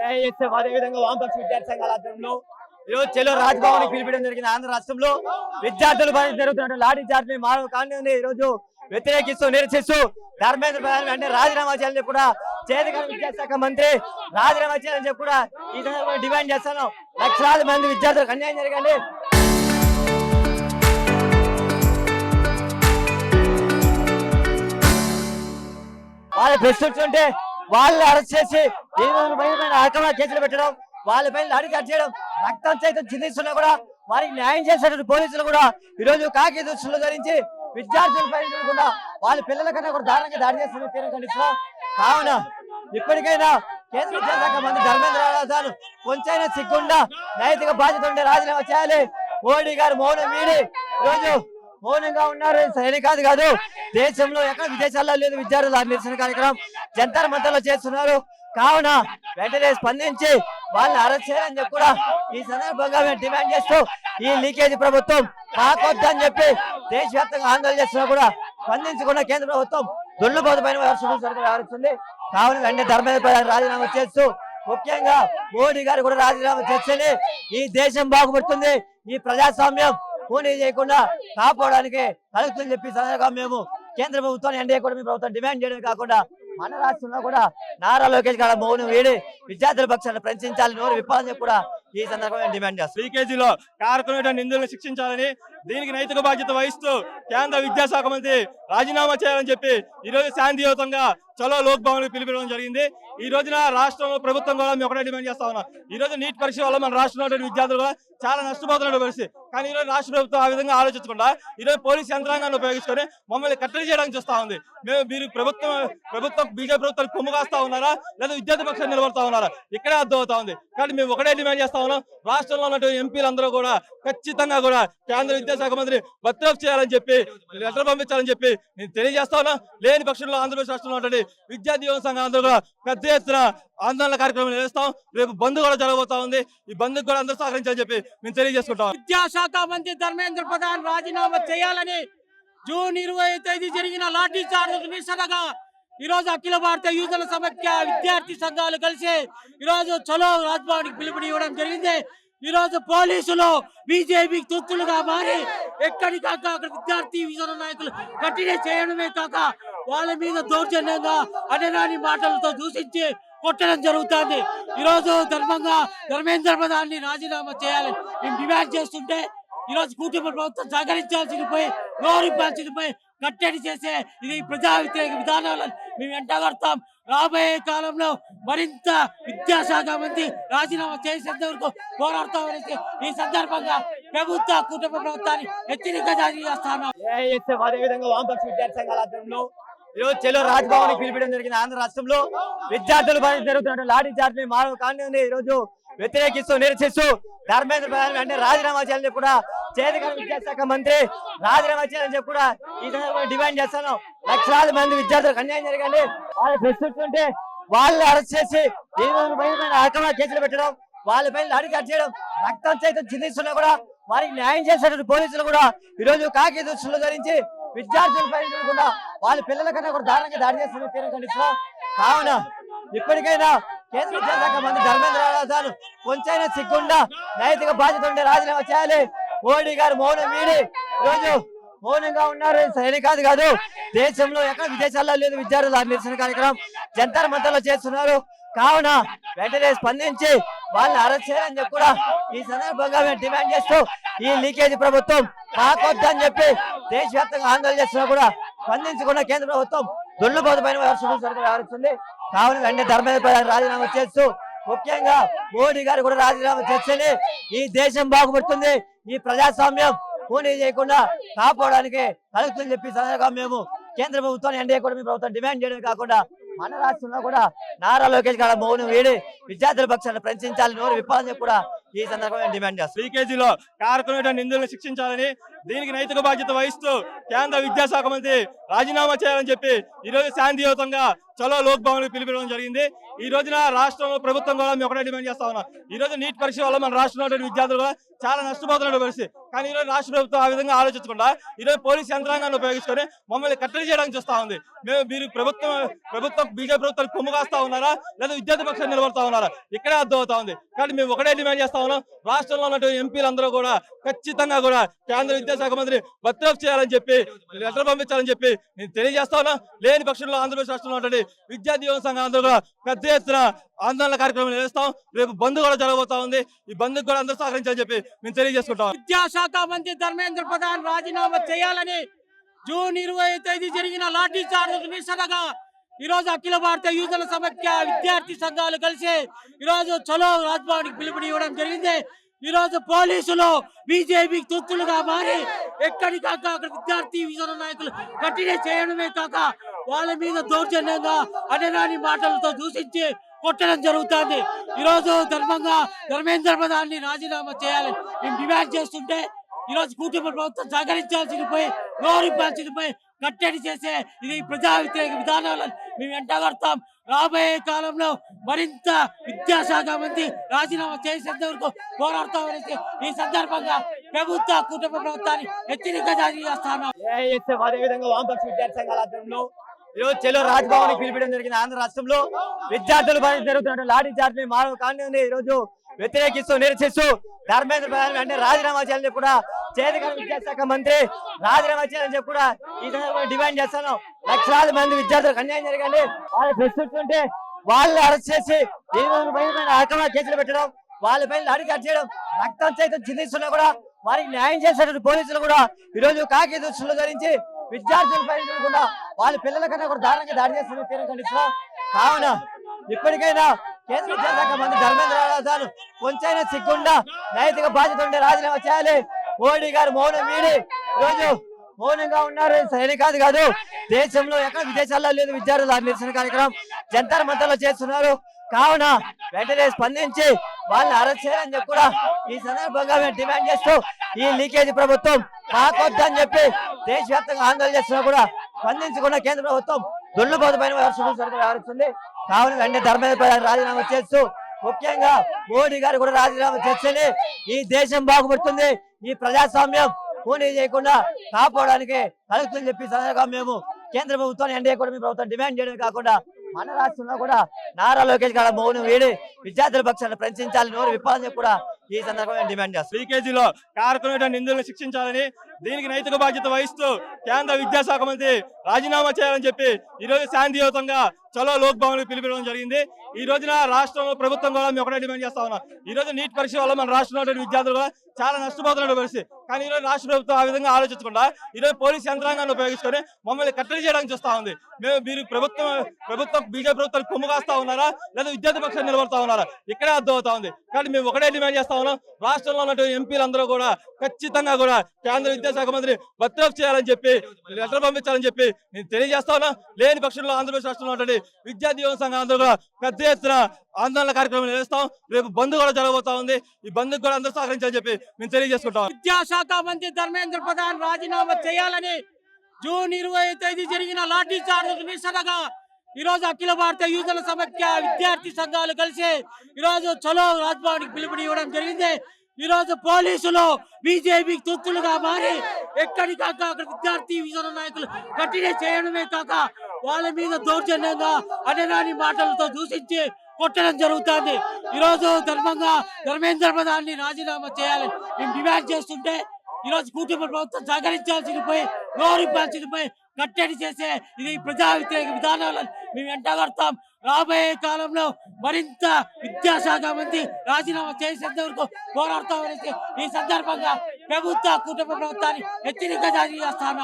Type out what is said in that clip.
AISF అదేవిధంగా వామపక్ష విద్యార్థి సంఘాల ఆధ్వర్యంలో ఈరోజు చెలో రాజ్భవన్ పిలిపించడం జరిగింది. ఆంధ్ర రాష్ట్రంలో విద్యార్థుల పైన జరుగుతున్న లాఠీ చార్జ్ మానవ కాంతి ఈ రోజు వ్యతిరేకిస్తూ నిరసిస్తూ ధర్మేంద్ర ప్రధాని వెంటనే రాజీనామా చేయాలని చెప్పి కూడా చేతికార విద్యాశాఖ మంత్రి రాజీనామా చేయాలని చెప్పి కూడా ఈ సందర్భంగా డిమాండ్ చేస్తాను. లక్షలాది మంది విద్యార్థులకు అన్యాయం జరగాలి. వాళ్ళు ప్రశ్నిస్తుంటే వాళ్ళని అరెస్ట్ చేసి కేసులు పెట్టడం, వాళ్ళపైన లాఠీ చార్జ్ చేయడం, రక్తం సైతం చిందిస్తున్నా కూడా వారికి న్యాయం చేసేటువంటి పోలీసులు కూడా ఈ రోజు కాకి దుస్తులు ధరించి విద్యార్థుల పైన కూడా వాళ్ళ పిల్లల కన్నా కూడా దారుణంగా దాడి చేస్తున్న తీరం ఖండిస్తున్నాం. కావున ఇప్పటికైనా కేంద్ర విద్యాశాఖ మంత్రి ధర్మేంద్ర ప్రధాన్ కొంచెం సిగ్గుండా నైతిక బాధ్యత ఉంటే రాజీనామా చేయాలి. మోడీ గారు మౌనం వీడి రోజు మౌనంగా ఉన్నారు. సైనికాది కాదు, దేశంలో ఎక్కడ విదేశాల్లో లేదు విద్యార్థుల నిరసన కార్యక్రమం జంతర్ మంతర్లో చేస్తున్నారు. కావున వెంటనే స్పందించి వాళ్ళని అరెస్ట్ చేయాలని చెప్పి కూడా ఈ సందర్భంగా మేము డిమాండ్ చేస్తూ ఈ లీకేజీ ప్రభుత్వం మాకొద్దని చెప్పి దేశవ్యాప్తంగా ఆందోళన చేస్తున్నా కూడా స్పందించకుండా కేంద్ర ప్రభుత్వం దొల్లుబోతు పైన వ్యవహరిస్తుంది. కావున వెంటనే ధర్మేంద్ర ప్రధాని రాజీనామా చేస్తూ ముఖ్యంగా మోడీ గారు కూడా రాజీనామా చేస్తేనే ఈ దేశం బాగుపడుతుంది, ఈ ప్రజాస్వామ్యం పూర్తి చేయకుండా కాపాడడానికి కలుగుతుందని చెప్పి సందర్భంగా మేము కేంద్ర ప్రభుత్వాన్ని ఎన్డీఏ కూడా మీ ప్రభుత్వం డిమాండ్ చేయడమే కాకుండా మన రాష్ట్రంలో కూడా నారా లోకేష్ గారు మౌనం వీడి విద్యార్థుల పక్షాన్ని ప్రశ్నించాలని నోరు విప్పాలని చెప్పి కూడా ఈ సందర్భంగా డిమాండ్ చేస్తాం. లీకేజీలో కారకులైన నిందితులను శిక్షించాలని, దీనికి నైతిక బాధ్యత వహిస్తూ కేంద్ర విద్యాశాఖ మంత్రి రాజీనామా చేయాలని చెప్పి ఈ రోజు శాంతియుతంగా చలో లోక్ భవన్ పిలిపించడం జరిగింది. ఈ రోజున రాష్ట్రంలో ప్రభుత్వం కూడా మేము ఒకటే డిమాండ్ చేస్తా ఉన్నాం. ఈ రోజు నీట్ పరీక్ష వల్ల మన రాష్ట్రంలో విద్యార్థులు కూడా చాలా నష్టపోతున్న పరిస్థితి. కానీ ఈ రోజు రాష్ట్ర ప్రభుత్వం ఆ విధంగా ఆలోచించకుండా ఈ రోజు పోలీస్ యంత్రాంగాన్ని ఉపయోగించుకొని మమ్మల్ని కట్టడి చేయడానికి చూస్తా ఉంది. మీరు ప్రభుత్వం బీజేపీ ప్రభుత్వం కొమ్ము కాస్తా ఉన్నారా లేదా విద్యార్థి పక్షాన్ని నిలబడతా ఉన్నారా ఇక్కడే అర్థం అవుతా ఉంది. కానీ మేము ఒకటే డిమాండ్ చేస్తా ఉన్నాం, రాష్ట్రంలో ఉన్నటువంటి ఎంపీలందరూ కూడా ఖచ్చితంగా కూడా కేంద్ర విద్యాశాఖ మంత్రి బర్తరఫ్ చేయాలని చెప్పి లెటర్ పంపించాలని చెప్పి నేను తెలియజేస్తా ఉన్నా. లేని పక్షంలో ఆంధ్రప్రదేశ్ రాష్ట్రంలో ఉన్నటువంటి విద్యార్థి యువ సంఘం అందరూ కూడా పెద్ద ఎత్తున ఆందోళన కార్యక్రమం నిర్వహిస్తాం. రేపు బంద్ కూడా జరగబోతా ఉంది. ఈ బంద్ కూడా అందరూ సహకరించాలని చెప్పి మేము తెలియజేసుకుంటాం. విద్యాశాఖ మంత్రి ధర్మేంద్ర ప్రధాన్ రాజీనామా చేయాలని జూన్ 20వ తేదీ జరిగిన లాఠీ చార్జ్ నిరసనగా ఈ రోజు అఖిల భారత యువజన సమైక్య విద్యార్థి సంఘాలు కలిసి ఈ రోజు చలో రాజ్భవన్ పిలుపునివ్వడం జరిగింది. ఈ రోజు పోలీసులు బీజేపీ తొత్తులుగా మారి ఎక్కడికాక అక్కడ విద్యార్థి యువజన నాయకులు కట్టినే చేయడమే కాక వాళ్ళ మీద దౌర్జన్యంగా అనరాని మాటలతో దూషించి కొట్టడం జరుగుతుంది. ఈ రోజు ధర్మేంద్ర ప్రధాన్ని రాజీనామా చేయాలని మేము డిమాండ్ చేస్తుంటే ఈ రోజు కూటమి ప్రభుత్వం సహకరించాల్సింది పోయి గౌరవించాల్సింది పోయి కట్టడి చేసే ఇది ప్రజా వ్యతిరేక విధానాలను మేము వెంటగడతాం. రాబోయే కాలంలో మరింత విద్యాశాఖ మంత్రి రాజీనామా చేసేంత వరకు పోరాడతామనేసి ఈ సందర్భంగా కూటమి ప్రభుత్వాన్ని హెచ్చరిక జారీ చేస్తాను. ఏఐఎస్ఎఫ్ అదేవిధంగా వామపక్ష విద్యార్థి సంఘాల ఆధ్వర్యంలో ఈరోజు చెలో రాజ్భవన్ పిలిపించడం జరిగింది. ఆంధ్ర రాష్ట్రంలో విద్యార్థుల పైన జరుగుతున్న లాఠీ చార్జ్ మానవ కాంతి ఈ రోజు వ్యతిరేకిస్తూ నిరసిస్తూ ధర్మేంద్ర ప్రధాని వెంటనే రాజీనామా చేయాలని చెప్పి కూడా చేతికార విద్యాశాఖ మంత్రి రాజీనామా చేయాలని చెప్పి కూడా ఈ సందర్భంగా డిమాండ్ చేస్తాను. లక్షలాది మంది విద్యార్థులకు అన్యాయం జరగాలి. వాళ్ళు ప్రశ్నిస్తుంటే వాళ్ళని అరెస్ట్ చేసి కేసులు పెట్టడం, వాళ్ళపైన లాఠీ చార్జ్ చేయడం, రక్తం సైతం చిందిస్తున్నా కూడా వారికి న్యాయం చేసేటువంటి పోలీసులు కూడా ఈ రోజు కాకి దుస్తులు ధరించి విద్యార్థుల పైన కూడా వాళ్ళ పిల్లల కన్నా కూడా దారుణంగా దాడి చేస్తున్న తీరం ఖండిస్తున్నాం. కావున ఇప్పటికైనా కేంద్ర విద్యాశాఖ మంత్రి ధర్మేంద్ర ప్రధాన్ కొంచెం సిగ్గుండా నైతిక బాధ్యత ఉంటే రాజీనామా చేయాలి. మోడీ గారు మౌనం వీడి రోజు మౌనంగా ఉన్నారు. సైనికాది కాదు, దేశంలో ఎక్కడ విదేశాల్లో లేదు విద్యార్థుల నిరసన కార్యక్రమం జంతర్ మంతర్లో చేస్తున్నారు. కావున వెంటనే స్పందించి వాళ్ళని అరెస్ట్ చేయాలని చెప్పి కూడా ఈ సందర్భంగా మేము డిమాండ్ చేస్తూ ఈ లీకేజీ ప్రభుత్వం మాకొద్దని చెప్పి దేశవ్యాప్తంగా ఆందోళన చేస్తున్నా కూడా స్పందించకుండా కేంద్ర ప్రభుత్వం దొల్లుబోతు పైన వ్యవహరిస్తుంది. కావున వెంటనే ధర్మేంద్ర ప్రధాని రాజీనామా చేస్తూ ముఖ్యంగా మోడీ గారు కూడా రాజీనామా చేస్తేనే ఈ దేశం బాగుపడుతుంది, ఈ ప్రజాస్వామ్యం పూర్తి చేయకుండా కాపాడడానికి కలుగుతుందని చెప్పి సందర్భంగా మేము కేంద్ర ప్రభుత్వాన్ని ఎన్డీఏ కూడా మీ ప్రభుత్వం డిమాండ్ చేయడమే కాకుండా మన రాష్ట్రంలో కూడా నారా లోకేష్ గారు మౌనం వీడి విద్యార్థుల పక్షాన్ని ప్రశ్నించాలని నోరు విప్పాలని చెప్పి కూడా ఈ సందర్భంగా డిమాండ్ చేస్తాం. లీకేజీలో కారకులైన నిందితులను శిక్షించాలని, దీనికి నైతిక బాధ్యత వహిస్తూ కేంద్ర విద్యాశాఖ మంత్రి రాజీనామా చేయాలని చెప్పి ఈ రోజు శాంతియుతంగా చలో లోక్ భవన్ పిలిపించడం జరిగింది. ఈ రోజున రాష్ట్రంలో ప్రభుత్వం కూడా మేము ఒకటే డిమాండ్ చేస్తా ఉన్నాం. ఈ రోజు నీట్ పరీక్ష వల్ల మన రాష్ట్రంలో విద్యార్థులు కూడా చాలా నష్టపోతున్న పరిస్థితి. కానీ ఈ రోజు రాష్ట్ర ప్రభుత్వం ఆ విధంగా ఆలోచించకుండా ఈ రోజు పోలీస్ యంత్రాంగాన్ని ఉపయోగించుకొని మమ్మల్ని కట్టడి చేయడానికి చూస్తా ఉంది. మీరు ప్రభుత్వం బీజేపీ ప్రభుత్వం కొమ్ము కాస్తా ఉన్నారా లేదా విద్యార్థి పక్షాన్ని నిలబడతా ఉన్నారా ఇక్కడే అర్థం అవుతా ఉంది. కానీ మేము ఒకటే డిమాండ్ చేస్తా ఉన్నాం, రాష్ట్రంలో ఉన్నటువంటి ఎంపీలందరూ కూడా ఖచ్చితంగా కూడా కేంద్ర విద్యాశాఖ మంత్రి బర్తరఫ్ చేయాలని చెప్పి లెటర్ పంపించాలని చెప్పి నేను తెలియజేస్తా ఉన్నా. లేని పక్షంలో ఆంధ్రప్రదేశ్ రాష్ట్రంలో ఉన్నటువంటి విద్యార్థి యువత సంఘం అందరూ కూడా పెద్ద ఎత్తున ఆందోళన కార్యక్రమం నిర్వహిస్తాం. రేపు బంద్ కూడా జరగబోతా ఉంది. ఈ బంద్ కూడా అందరూ సహకరించాలని చెప్పి మేము తెలియజేసుకుంటాం. విద్యాశాఖ మంత్రి ధర్మేంద్ర ప్రధాన్ రాజీనామా చేయాలని జూన్ 20వ తేదీ జరిగిన లాఠీ చార్జ్ నిరసనగా ఈ రోజు అఖిల భారత యువజన సమైక్య విద్యార్థి సంఘాలు కలిసి ఈ రోజు చలో రాజ్భవన్ కి పిలుపునివ్వడం జరిగింది. ఈ రోజు పోలీసులు బీజేపీ తొత్తులుగా మారి ఎక్కడికాక అక్కడ విద్యార్థి యువజన నాయకులు కట్టినే చేయడమే కాక వాళ్ళ మీద దౌర్జన్యంగా అనరాని మాటలతో దూషించి కొట్టడం జరుగుతుంది. ఈ రోజు ధర్మేంద్ర ప్రధాన్ ని రాజీనామా చేయాలని మేము డిమాండ్ చేస్తుంటే ఈ రోజు కూటమి ప్రభుత్వం సహకరించాల్సింది పోయి గౌరవించాల్సింది పోయి కట్టడి చేసే ఇది ప్రజా వ్యతిరేక విధానాలను మేము వెంటగడతాం. రాబోయే కాలంలో మరింత విద్యాశాఖ మంత్రి రాజీనామా చేసేంత వరకు పోరాడతామనేసి ఈ సందర్భంగా కూటమి ప్రభుత్వాన్ని హెచ్చరిక జారీ చేస్తాను. ఏఐఎస్ఎఫ్ అదేవిధంగా వామపక్ష విద్యార్థి సంఘాల ఆధ్వర్యంలో ఈరోజు చెలో రాజ్భవన్ పిలిపించడం జరిగింది. ఆంధ్ర రాష్ట్రంలో విద్యార్థులు జరుగుతున్న లాఠీ చార్జ్ మానవ కాంతి ఈ రోజు వ్యతిరేకిస్తూ నిరసిస్తూ ధర్మేంద్ర ప్రధాన్ అంటే రాజీనామా చేయాలని చెప్పి కూడా చేతికర విద్యాశాఖ మంత్రి రాజీనామా చేయాలని చెప్పి కూడా ఈ సందర్భంగా డిమాండ్ చేస్తాను. లక్షలాది మంది విద్యార్థులకు అన్యాయం జరగాలి. వాళ్ళు ప్రశ్నిస్తుంటే వాళ్ళని అరెస్ట్ చేసి అక్రమ కేసులు పెట్టడం, వాళ్ళపైన లాఠీ చార్జ్ చేయడం, రక్తం సైతం చిందిస్తున్నా కూడా వారికి న్యాయం చేసేటువంటి పోలీసులు కూడా ఈ రోజు కాకి దుస్తులు ధరించి విద్యార్థుల పైన కూడా వాళ్ళ పిల్లల కన్నా కూడా దారుణంగా దాడి చేస్తున్న తీరం ఖండిస్తున్నాం. కావున ఇప్పటికైనా కేంద్ర విద్యాశాఖ మంత్రి ధర్మేంద్ర ప్రధాన్ కొంచెం సిగ్గుండా నైతిక బాధ్యత ఉండే రాజీనామా చేయాలి. మోడీ గారు మౌనం వీడి రోజు మౌనంగా ఉన్నారు. సైనికాది కాదు, దేశంలో ఎక్కడ విదేశాల్లో లేదు విద్యార్థుల నిరసన కార్యక్రమం జంతర్ మంతర్లో చేస్తున్నారు. కావున వెంటనే స్పందించి వాళ్ళని అరెస్ట్ చేయాలని చెప్పి కూడా ఈ సందర్భంగా మేము డిమాండ్ చేస్తూ ఈ లీకేజీ ప్రభుత్వం మాకొద్దని చెప్పి దేశవ్యాప్తంగా ఆందోళన చేస్తున్నా కూడా స్పందించకుండా కేంద్ర ప్రభుత్వం దొల్లుబోతు పైన వ్యవహరిస్తుంది. కావున వెంటనే ధర్మేంద్ర ప్రధాన్ రాజీనామా చేస్తూ ముఖ్యంగా మోడీ గారు కూడా రాజీనామా చేస్తేనే ఈ దేశం బాగుపడుతుంది, ఈ ప్రజాస్వామ్యం పూని చేయకుండా కాపాడడానికి కలుగుతుందని చెప్పి సందర్భంగా మేము కేంద్ర ప్రభుత్వాన్ని ఎన్డీఏ కూడా ప్రభుత్వం డిమాండ్ చేయడమే కాకుండా మన రాష్ట్రంలో కూడా నారా లోకేష్ గారు మౌనం వీడి విద్యార్థుల పక్షాన్ని ప్రశ్నించాలని నోరు విప్పాలని చెప్పి కూడా ఈ సందర్భంగా డిమాండ్ చేస్తాం. లీకేజీలో కారకులైన నిందితులను శిక్షించాలని దీనికి నైతిక బాధ్యత వహిస్తూ కేంద్ర విద్యాశాఖ మంత్రి రాజీనామా చేయాలని చెప్పి ఈ రోజు శాంతియుతంగా చలో లోక్ భవన్ పిలిపించడం జరిగింది. ఈ రోజున రాష్ట్రంలో ప్రభుత్వం కూడా మేము ఒకటే డిమాండ్ చేస్తా ఉన్నాం. ఈ రోజు నీట్ పరీక్ష వల్ల మన రాష్ట్రంలో విద్యార్థులు కూడా చాలా నష్టపోతున్న పరిస్థితి. కానీ ఈ రోజు రాష్ట్ర ప్రభుత్వం ఆ విధంగా ఆలోచించకుండా ఈ రోజు పోలీస్ యంత్రాంగాన్ని ఉపయోగించుకొని మమ్మల్ని కట్టడి చేయడానికి చూస్తా ఉంది. మీరు ప్రభుత్వం బీజేపీ ప్రభుత్వం కొమ్ము కాస్తా ఉన్నారా లేదా విద్యార్థి పక్షాన్ని నిలబడతా ఉన్నారా ఇక్కడే అర్థం అవుతా ఉంది. కానీ మేము ఒకటే డిమాండ్ చేస్తా ఉన్నాం, రాష్ట్రంలో ఉన్నటువంటి ఎంపీలందరూ కూడా ఖచ్చితంగా కూడా కేంద్ర విద్యాశాఖ మంత్రి బర్తరఫ్ చేయాలని చెప్పి లెటర్ పంపించాలని చెప్పి నేను తెలియజేస్తా ఉన్నా. లేని పక్షంలో ఆంధ్రప్రదేశ్ రాష్ట్రంలో ఉన్నటువంటి విద్యార్థి యువత సంఘం అందరూ కూడా పెద్ద ఎత్తున ఆందోళన కార్యక్రమం నిర్వహిస్తాం. రేపు బంద్ కూడా జరగబోతా ఉంది. ఈ బంద్ కూడా అందరూ సహకరించాలని చెప్పి మేము తెలియజేసుకుంటాం. విద్యాశాఖ మంత్రి ధర్మేంద్ర ప్రధాన్ రాజీనామా చేయాలని జూన్ 20వ తేదీ జరిగిన లాఠీ చార్జ్ నిరసనగా ఈ రోజు అఖిల భారత యువజన సమైక్య విద్యార్థి సంఘాలు కలిసి ఈ రోజు చలో రాజ్భవన్ కి పిలుపునివ్వడం జరిగింది. ఈ రోజు పోలీసులు బీజేపీ తొత్తులుగా మారి ఎక్కడికాక అక్కడ విద్యార్థి యువజన నాయకులు కట్టినే చేయడమే కాక వాళ్ళ మీద దౌర్జన్యంగా అనరాని మాటలతో దూషించి కొట్టడం జరుగుతుంది. ఈ రోజు ధర్మేంద్ర ప్రధాన్ ని రాజీనామా చేయాలని మేము డిమాండ్ చేస్తుంటే ఈ రోజు కూటమి ప్రభుత్వం సహకరించాల్సింది పోయి గౌరవించాల్సింది పోయి కట్టడి చేసే ఇది ప్రజా వ్యతిరేక విధానాలను మేము వెంటగడతాం. రాబోయే కాలంలో మరింత విద్యాశాఖ మంత్రి రాజీనామా చేసేంత వరకు పోరాడతామనేసి ఈ సందర్భంగా కూటమి ప్రభుత్వాన్ని హెచ్చరిక జారీ చేస్తాను.